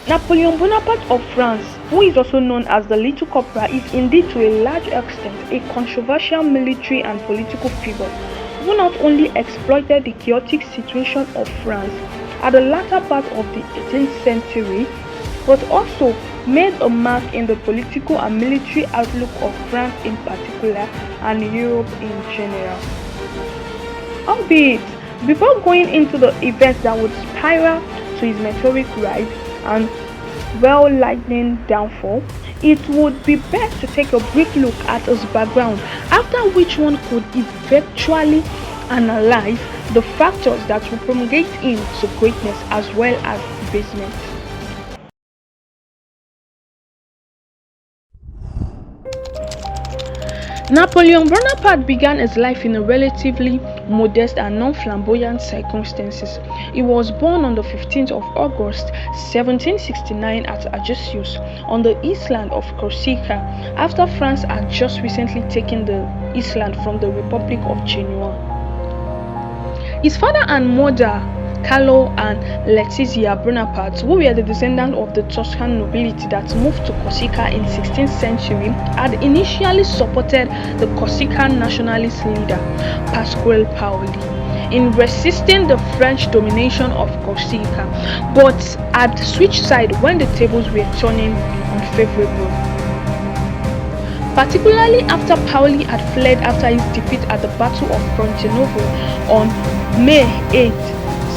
Napoleon Bonaparte of France, who is also known as the Little Corporal, is indeed to a large extent a controversial military and political figure who not only exploited the chaotic situation of France at the latter part of the 18th century, but also made a mark in the political and military outlook of France in particular and Europe in general. Albeit, before going into the events that would spiral to his meteoric rise and lightning downfall, it would be best to take a brief look at his background, after which one could eventually analyze the factors that will promulgate him to greatness as well as debasement. Napoleon Bonaparte began his life in a relatively modest and non-flamboyant circumstances. He was born on the 15th of August 1769 at Ajaccios on the island of Corsica, after France had just recently taken the island from the Republic of Genoa. His father and mother, Carlo and Letizia Bonaparte, who were the descendants of the Tuscan nobility that moved to Corsica in the 16th century, had initially supported the Corsican nationalist leader, Pasquale Paoli, in resisting the French domination of Corsica, but had switched sides when the tables were turning unfavorable. Particularly after Paoli had fled after his defeat at the Battle of Frontenac on May 8,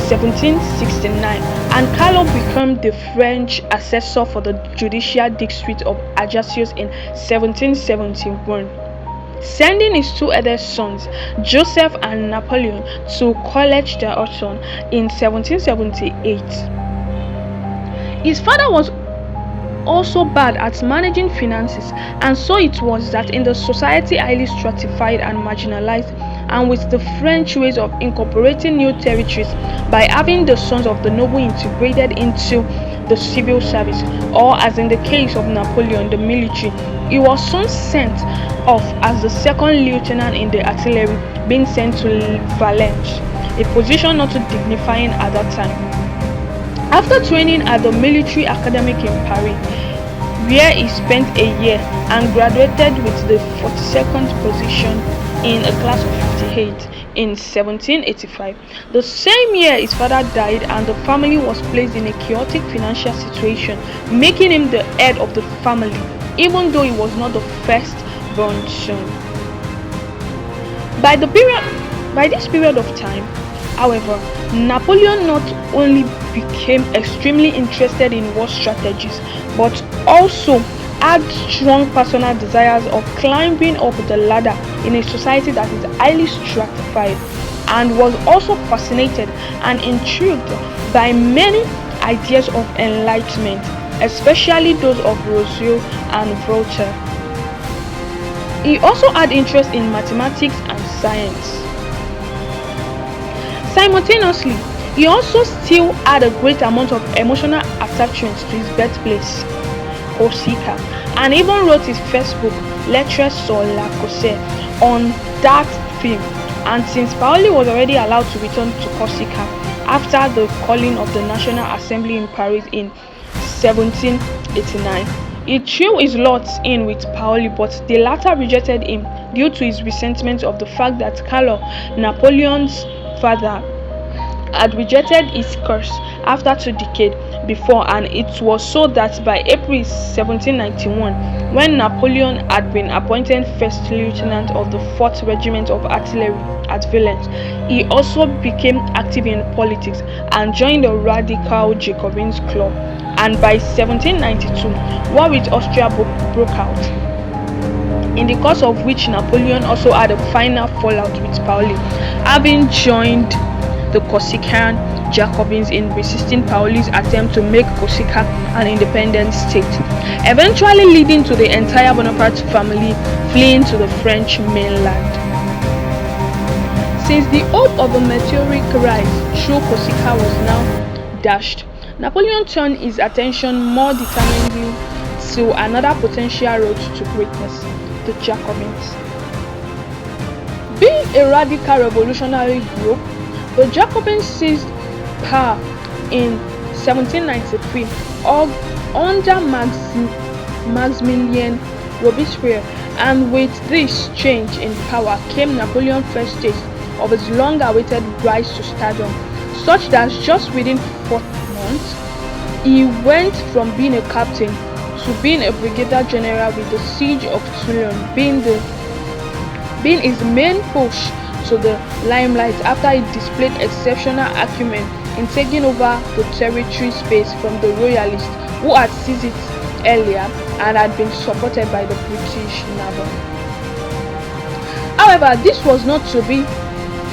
1769, and Carlo became the French assessor for the judicial district of Ajaccios in 1771, sending his two eldest sons, Joseph and Napoleon, to College d'Auton in 1778. His father was also bad at managing finances, and so it was that in the society highly stratified and marginalized, and with the French ways of incorporating new territories by having the sons of the noble integrated into the civil service, or as in the case of Napoleon, the military, he was soon sent off as the second lieutenant in the artillery, being sent to Valence, a position not too dignifying at that time. After training at the military academy in Paris, where he spent a year and graduated with the 42nd position in a class of 58 in 1785. The same year his father died and the family was placed in a chaotic financial situation, making him the head of the family, even though he was not the first born son. By this period of time, however, Napoleon not only became extremely interested in war strategies, but also had strong personal desires of climbing up the ladder in a society that is highly stratified, and was also fascinated and intrigued by many ideas of enlightenment, especially those of Rousseau and Voltaire. He also had interest in mathematics and science. Simultaneously, he also still had a great amount of emotional attachment to his birthplace, Corsica, and even wrote his first book, Lettres sur la Corse, on that theme. And since Paoli was already allowed to return to Corsica after the calling of the National Assembly in Paris in 1789, he threw his lot in with Paoli, but the latter rejected him due to his resentment of the fact that Carlo, Napoleon's father, had rejected his curse after 2 decades before, and it was so that by April 1791, when Napoleon had been appointed first lieutenant of the 4th Regiment of Artillery at Valence, he also became active in politics and joined the radical Jacobins Club, and by 1792, war with Austria broke out, in the course of which Napoleon also had a final fallout with Paoli, having joined the Corsican Jacobins in resisting Paoli's attempt to make Corsica an independent state, eventually leading to the entire Bonaparte family fleeing to the French mainland. Since the hope of a meteoric rise through Corsica was now dashed, Napoleon turned his attention more determinedly to another potential road to greatness, the Jacobins. Being a radical revolutionary group, the Jacobins seized power in 1793 under Maximilian Robespierre, and with this change in power came Napoleon's first taste of his long-awaited rise to stardom, such that just within 4 months he went from being a captain to being a brigadier general, with the siege of Toulon being his main push to the limelight after he displayed exceptional acumen in taking over the territory space from the royalists who had seized it earlier and had been supported by the British Navy. However, this was not to be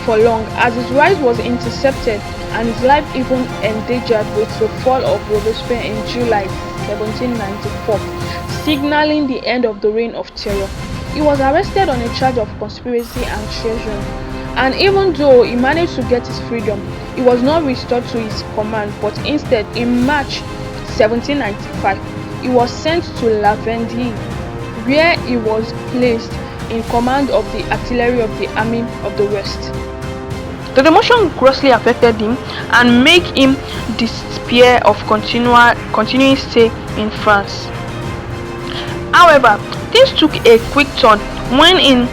for long, as his rise was intercepted and his life even endangered with the fall of Robespierre in July 1794, signaling the end of the Reign of Terror. He was arrested on a charge of conspiracy and treason, and even though he managed to get his freedom, he was not restored to his command, but instead, in March 1795, he was sent to La Vendée, where he was placed in command of the artillery of the Army of the West. The demotion grossly affected him and made him despair of continuing stay in France. However, things took a quick turn when in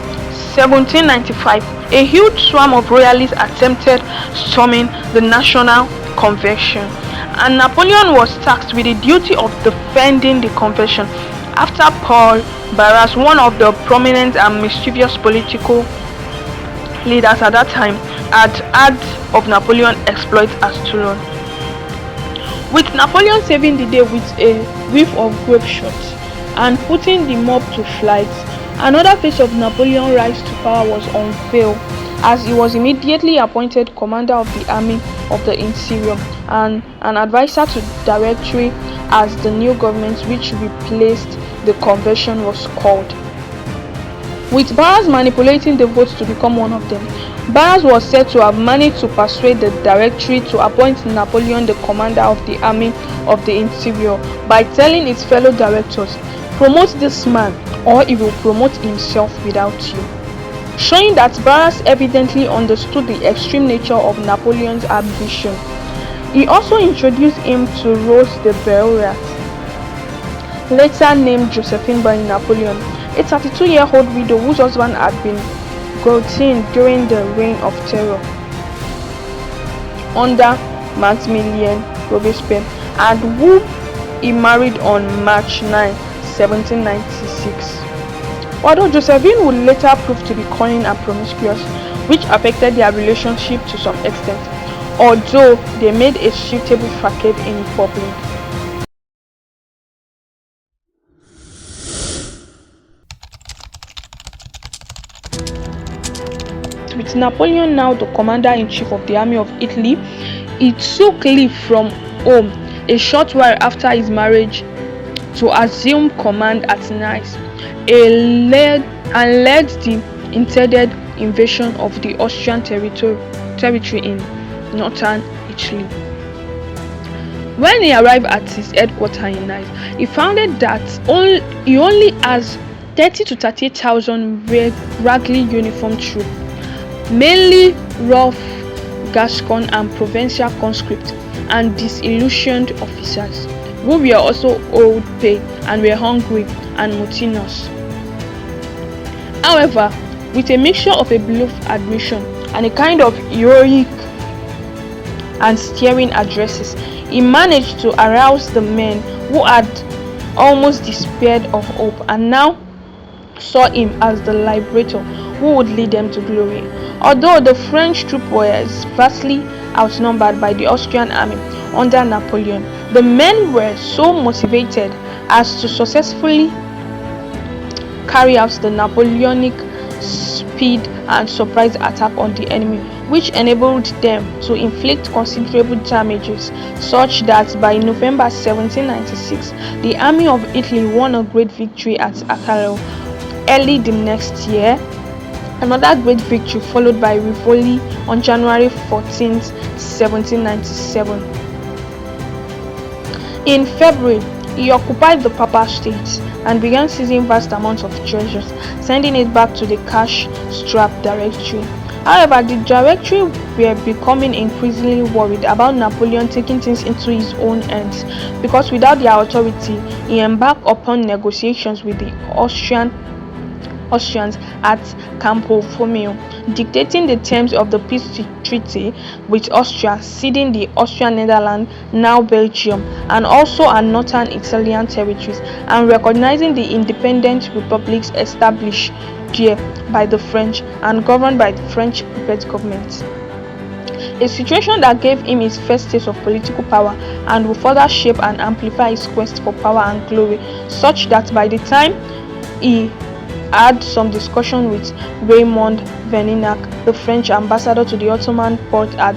1795 a huge swarm of royalists attempted storming the National Convention, and Napoleon was tasked with the duty of defending the convention after Paul Barras, one of the prominent and mischievous political leaders at that time, had heard of Napoleon's exploits at Toulon. With Napoleon saving the day with a whiff of grapeshot and putting the mob to flight, another phase of Napoleon's rise to power was unveiled, as he was immediately appointed commander of the Army of the Interior and an advisor to the Directory, as the new government which replaced the convention was called. With Barras manipulating the votes to become one of them, Barras was said to have managed to persuade the Directory to appoint Napoleon the commander of the Army of the Interior by telling his fellow directors, "Promote this man or he will promote himself without you," showing that Barras evidently understood the extreme nature of Napoleon's ambition. He also introduced him to Rose de Beruat, later named Josephine by Napoleon, a 32-year-old widow whose husband had been guillotined during the Reign of Terror under Maximilian Robespierre, and who he married on March 9, 1796. Although Josephine would later prove to be cunning and promiscuous, which affected their relationship to some extent, although they made a suitable facade in public. With Napoleon now the commander-in-chief of the Army of Italy, he took leave from home a short while after his marriage to assume command at Nice, and led the intended invasion of the Austrian territory in northern Italy. When he arrived at his headquarters in Nice, he found that he only has 30 to 38,000 raggedly uniformed troops, mainly rough Gascon and provincial conscripts and disillusioned officers, who were also old pay and were hungry and mutinous. However, with a mixture of a bluff admission and a kind of heroic and stirring addresses, he managed to arouse the men who had almost despaired of hope and now saw him as the liberator who would lead them to glory. Although the French troops were vastly outnumbered by the Austrian army under Napoleon, the men were so motivated as to successfully carry out the Napoleonic speed and surprise attack on the enemy, which enabled them to inflict considerable damages, such that by November 1796, the Army of Italy won a great victory at Acaro. Early the next year, another great victory followed by Rivoli on January 14, 1797. In February, he occupied the Papal States and began seizing vast amounts of treasures, sending it back to the cash-strapped Directory. However, the Directory were becoming increasingly worried about Napoleon taking things into his own hands, because without their authority, he embarked upon negotiations with the Austrians at Campo Formio, dictating the terms of the peace treaty with Austria, ceding the Austrian Netherlands, now Belgium, and also our northern Italian territories, and recognizing the independent republics established there by the French and governed by the French puppet government. A situation that gave him his first taste of political power and would further shape and amplify his quest for power and glory, such that by the time he had some discussion with Raymond Vernillac, the French ambassador to the Ottoman court at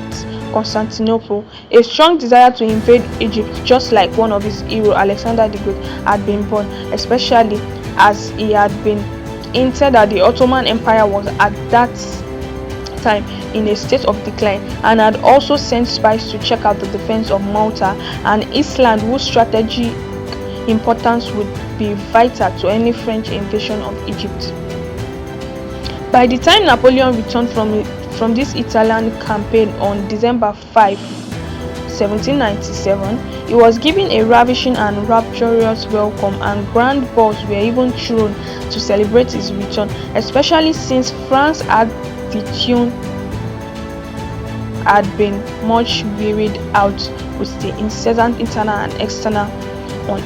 Constantinople, a strong desire to invade Egypt, just like one of his heroes, Alexander the Great, had been born, especially as he had been hinted that the Ottoman Empire was at that time in a state of decline, and had also sent spies to check out the defense of Malta and Iceland, whose strategic importance would be vital to any French invasion of Egypt. By the time Napoleon returned from this Italian campaign on December 5, 1797, he was given a ravishing and rapturous welcome, and grand balls were even thrown to celebrate his return, especially since France had been much wearied out with the incessant internal and external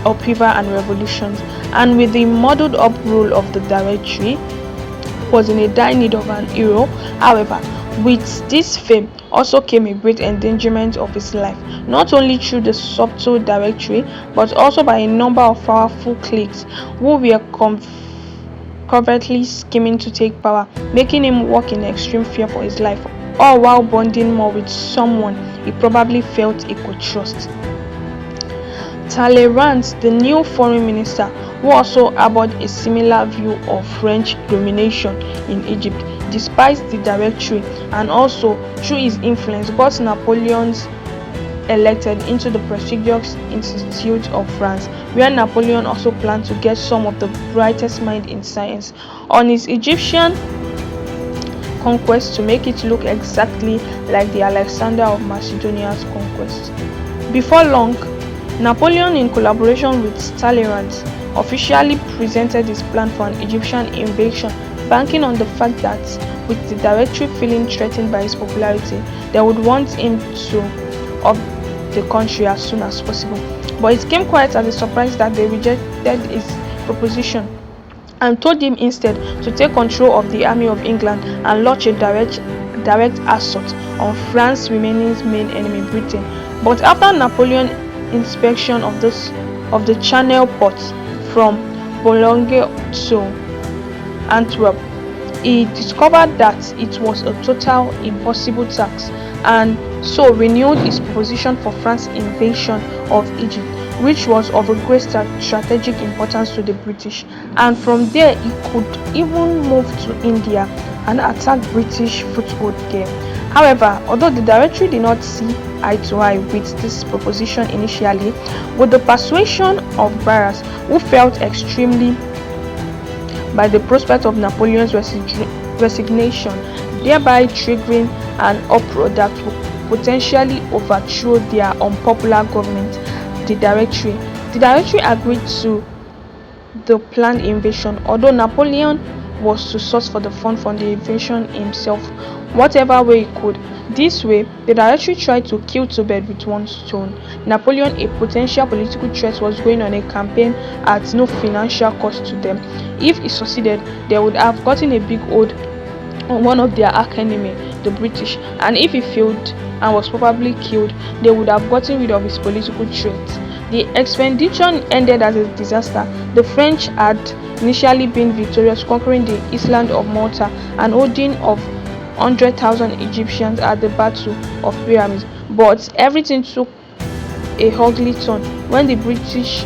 upheaval and revolutions, and with the muddled up rule of the Directory, was in a dire need of an hero. However, with this fame also came a great endangerment of his life, not only through the subtle Directory, but also by a number of powerful cliques who were covertly scheming to take power, making him walk in extreme fear for his life, all while bonding more with someone he probably felt he could trust. Talleyrand, the new foreign minister, who also harbored a similar view of French domination in Egypt, despised the Directory, and also, through his influence, got Napoleon's elected into the prestigious Institute of France, where Napoleon also planned to get some of the brightest minds in science on his Egyptian conquest to make it look exactly like the Alexander of Macedonia's conquest. Before long, Napoleon, in collaboration with Talleyrand, officially presented his plan for an Egyptian invasion, banking on the fact that, with the Directory feeling threatened by his popularity, they would want him to of the country as soon as possible. But it came quite as a surprise that they rejected his proposition and told him instead to take control of the Army of England and launch a direct assault on France's remaining main enemy, Britain. But after Napoleon's inspection of the Channel ports from Boulogne to Antwerp, he discovered that it was a total impossible task, and so renewed his proposition for France's invasion of Egypt, which was of a great strategic importance to the British, and from there he could even move to India and attack British foothold there. However, although the Directory did not see eye to eye with this proposition initially, with the persuasion of Barras, who felt extremely by the prospect of Napoleon's resignation, thereby triggering an uproar that would potentially overthrow their unpopular government, the Directory agreed to the planned invasion, although Napoleon was to source for the fund for the invasion himself, whatever way he could. This way, the Directory tried to kill two birds with one stone. Napoleon, a potential political threat, was going on a campaign at no financial cost to them. If he succeeded, they would have gotten a big hold on one of their arch enemy, the British, and if he failed and was probably killed, they would have gotten rid of his political threat. The expedition ended as a disaster. The French had initially been victorious, conquering the island of Malta and holding of 100,000 Egyptians at the Battle of Pyramids. But everything took a ugly turn when the British,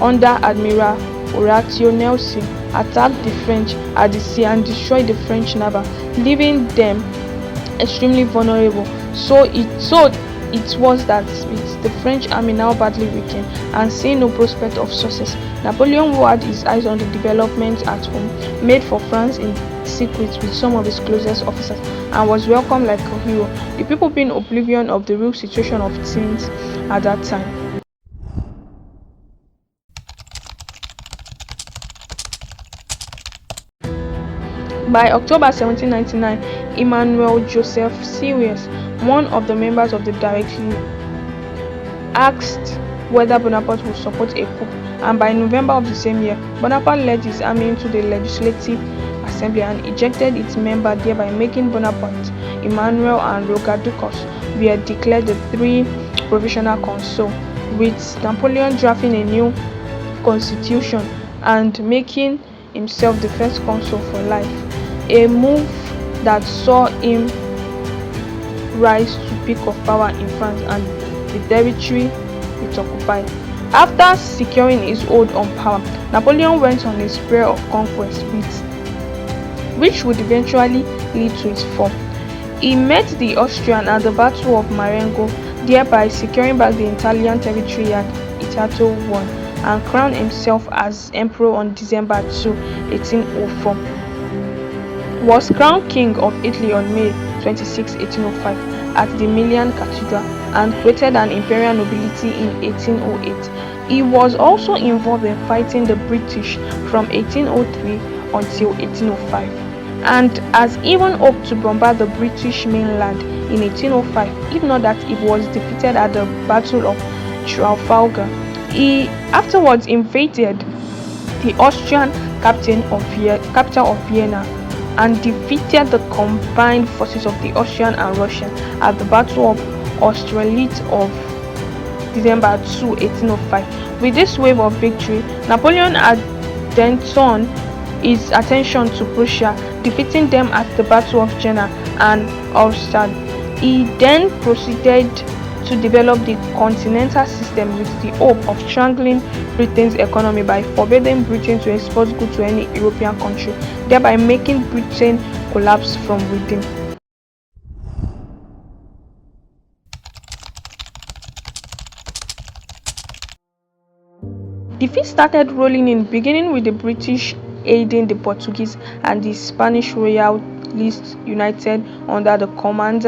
under Admiral Horatio Nelson, attacked the French at the sea and destroyed the French navy, leaving them extremely vulnerable. So it was that, with the French army now badly weakened and seeing no prospect of success, Napoleon, who had his eyes on the developments at home, made for France in secret with some of his closest officers and was welcomed like a hero, the people being oblivious of the real situation of things at that time. By October 1799, Emmanuel Joseph Sirius, one of the members of the Directory, asked whether Bonaparte would support a coup, and by November of the same year, Bonaparte led his army into the Legislative Assembly and ejected its member, thereby making Bonaparte, Emmanuel, and Rogadukos were declared the three provisional consuls, with Napoleon drafting a new constitution and making himself the first consul for life, a move that saw him rise to peak of power in France and the territory it occupied. After securing his hold on power, Napoleon went on a spree of conquest, which would eventually lead to his fall. He met the Austrians at the Battle of Marengo, thereby securing back the Italian territory he had hitherto won, and crowned himself as emperor on December 2, 1804. Was crowned king of Italy on May 26, 1805 at the Milan Cathedral, and created an imperial nobility in 1808. He was also involved in fighting the British from 1803 until 1805, and has even hoped to bombard the British mainland in 1805, if not that he was defeated at the Battle of Trafalgar. He afterwards invaded the Austrian capital of Vienna and defeated the combined forces of the Austrian and Russian at the Battle of Austerlitz of December 2, 1805. With this wave of victory, Napoleon had then turned his attention to Prussia, defeating them at the Battle of Jena and Auerstedt. He then proceeded to develop the continental system with the hope of strangling Britain's economy by forbidding Britain to export goods to any European country, thereby making Britain collapse from within. Defeat started rolling in, beginning with the British aiding the Portuguese and the Spanish Royalists united under the command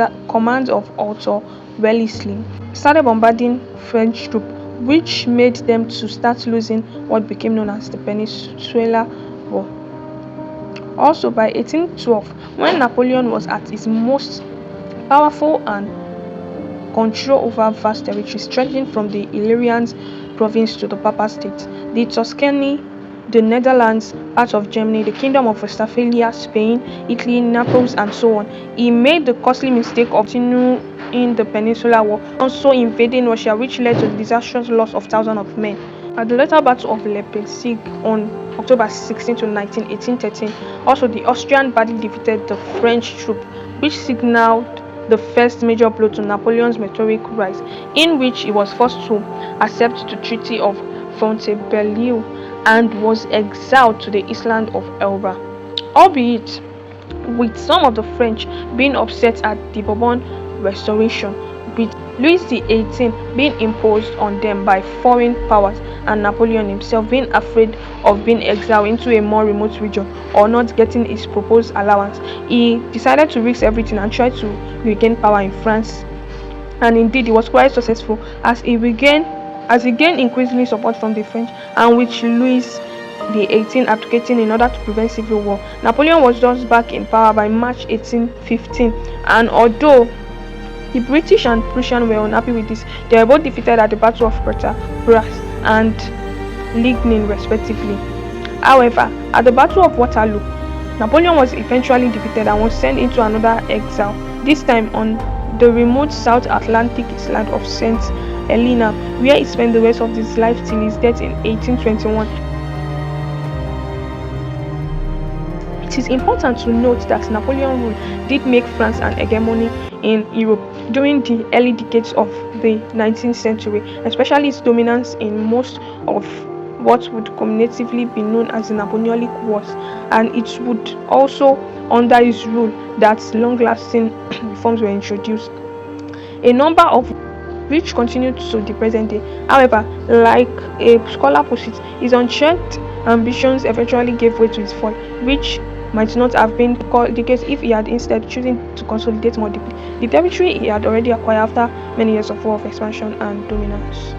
of Arthur Wellesley started bombarding French troops, which made them to start losing what became known as the Peninsular War. Also, by 1812, when Napoleon was at his most powerful and control over vast territories stretching from the Illyrian province to the Papal States, the Tuscany, the Netherlands, part of Germany, the Kingdom of Westphalia, Spain, Italy, Naples, and so on, he made the costly mistake of continuing in the Peninsular War, also invading Russia, which led to the disastrous loss of thousands of men. At the later Battle of Leipzig on October 16 to 19, 1813, also the Austrians badly defeated the French troops, which signaled the first major blow to Napoleon's meteoric rise, in which he was forced to accept the Treaty of Fontainebleau and was exiled to the island of Elba, albeit with some of the French being upset at the Bourbon Restoration, with Louis XVIII being imposed on them by foreign powers and Napoleon himself being afraid of being exiled into a more remote region or not getting his proposed allowance. He decided to risk everything and try to regain power in France, and indeed he was quite successful as he gained increasingly support from the French, and with Louis XVIII abdicating in order to prevent civil war. Napoleon was thus back in power by March 1815, and although the British and Prussians were unhappy with this, they were both defeated at the Battle of Brass and Ligny respectively. However, at the Battle of Waterloo, Napoleon was eventually defeated and was sent into another exile, this time on the remote South Atlantic island of St. Helena, where he spent the rest of his life till his death in 1821. It is important to note that Napoleon's rule did make France an hegemony in Europe during the early decades of the 19th century, especially its dominance in most of what would cumulatively be known as the Napoleonic Wars, and it would also under his rule that long-lasting reforms were introduced, a number of which continued to the present day. However, like a scholar puts it, his unchecked ambitions eventually gave way to his fall, which might not have been the case if he had instead chosen to consolidate more deeply the territory he had already acquired after many years of war of expansion and dominance.